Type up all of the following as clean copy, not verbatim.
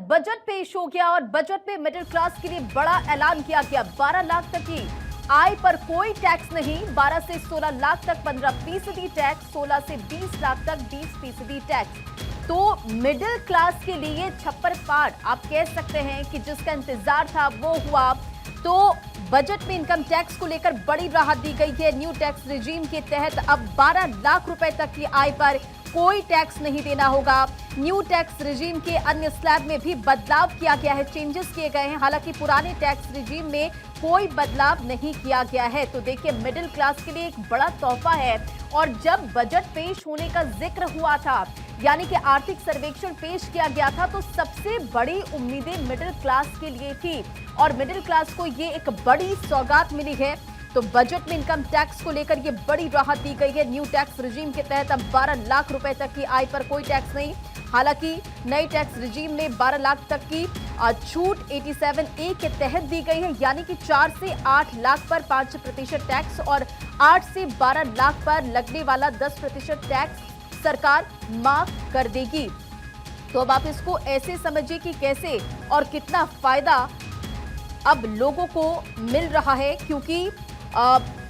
Budget पेश हो गया और बजट में मिडिल क्लास के लिए बड़ा ऐलान किया गया। 12 लाख तक की आय पर कोई टैक्स नहीं, 12 से 16 लाख तक 15% टैक्स, 16 से 20 लाख तक 20% टैक्स। तो मिडिल क्लास के लिए छप्पर फाड़ आप कह सकते हैं कि जिसका इंतजार था वो हुआ। तो बजट में इनकम टैक्स को लेकर बड़ी राहत दी गई है। न्यू टैक्स रिजीम के तहत अब 12 लाख रुपए तक की आय पर कोई टैक्स नहीं देना होगा। न्यू टैक्स रिजीम के अन्य स्लैब में भी बदलाव किया गया है, चेंजेस किए गए हैं। हालांकि पुराने टैक्स रिजीम में कोई बदलाव नहीं किया गया है। तो देखिए, मिडिल क्लास के लिए एक बड़ा तोहफा है। और जब बजट पेश होने का जिक्र हुआ था, यानी कि आर्थिक सर्वेक्षण पेश किया गया था, तो सबसे बड़ी उम्मीदें मिडिल क्लास के लिए थी और मिडिल क्लास को ये एक बड़ी सौगात मिली है। तो बजट में इनकम टैक्स को लेकर ये बड़ी राहत दी गई है। न्यू टैक्स रिजीम के तहत अब 12 लाख रुपए तक की आय पर कोई टैक्स नहीं। हालांकि नई टैक्स रिजीम में 12 लाख तक की छूट 87A के तहत दी गई है, यानी कि 4 से 8 लाख पर 5% टैक्स और 8 से 12 लाख पर लगने वाला 10% टैक्स सरकार माफ कर देगी। तो अब आप इसको ऐसे समझिए कि कैसे और कितना फायदा अब लोगों को मिल रहा है, क्योंकि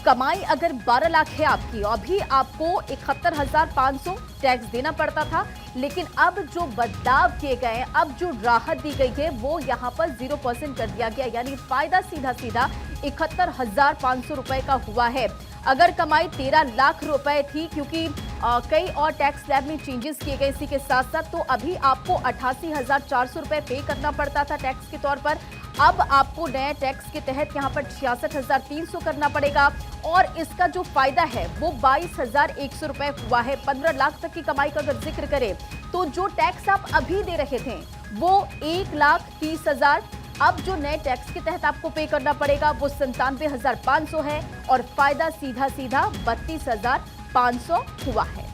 कमाई अगर 12 लाख है आपकी, अभी आपको 71,500 टैक्स देना पड़ता था। लेकिन अब जो बदलाव किए गए, अब जो राहत दी गई है, वो यहाँ पर 0% कर दिया गया, यानी फायदा सीधा सीधा 71,500 रुपए का हुआ है। अगर कमाई 13 लाख रुपए थी, क्योंकि कई और टैक्स स्लैब में चेंजेस किए गए इसी के साथ साथ, तो अभी आपको 88,400 रुपए पे करना पड़ता था टैक्स के तौर पर। अब आपको नए टैक्स के तहत यहाँ पर 66,300 करना पड़ेगा और इसका जो फायदा है वो 22,100 रुपए हुआ है। 15 लाख तक की कमाई का अगर जिक्र करें तो जो टैक्स आप अभी दे रहे थे वो 1,30,000, अब जो नए टैक्स के तहत आपको पे करना पड़ेगा वो 97,500 है और फायदा सीधा सीधा 32,500 हुआ है।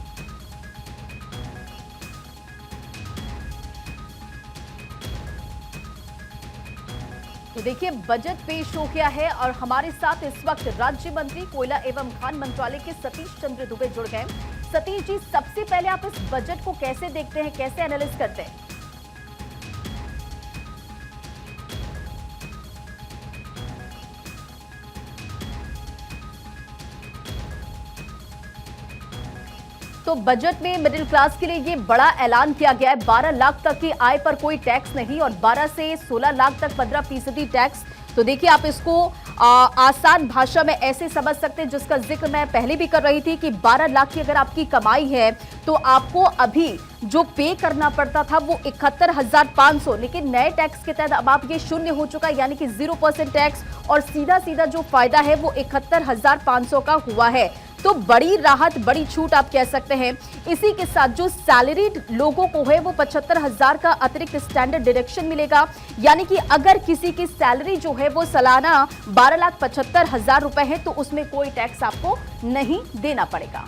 तो देखिए, बजट पेश हो गया है और हमारे साथ इस वक्त राज्य मंत्री कोयला एवं खान मंत्रालय के सतीश चंद्र दुबे जुड़ गए। सतीश जी, सबसे पहले आप इस बजट को कैसे देखते हैं, कैसे एनालिसिस करते हैं? तो बजट में मिडिल क्लास के लिए ये बड़ा ऐलान किया गया है। 12 लाख तक की आय पर कोई टैक्स नहीं और 12 से 16 लाख तक 15% टैक्स। तो देखिए, आप इसको आसान भाषा में ऐसे समझ सकते हैं, जिसका जिक्र मैं पहले भी कर रही थी कि 12 लाख की अगर आपकी कमाई है तो आपको अभी जो पे करना पड़ता था वो 71,500, लेकिन नए टैक्स के तहत अब आप ये शून्य हो चुका है, यानी कि 0% टैक्स और सीधा सीधा जो फायदा है वो 71,500 का हुआ है। तो बड़ी राहत, बड़ी छूट आप कह सकते हैं। इसी के साथ जो सैलरीड लोगों को है वो 75,000 का अतिरिक्त स्टैंडर्ड डिडक्शन मिलेगा, यानी कि अगर किसी की सैलरी जो है वो सालाना 12,75,000 रुपए है तो उसमें कोई टैक्स आपको नहीं देना पड़ेगा।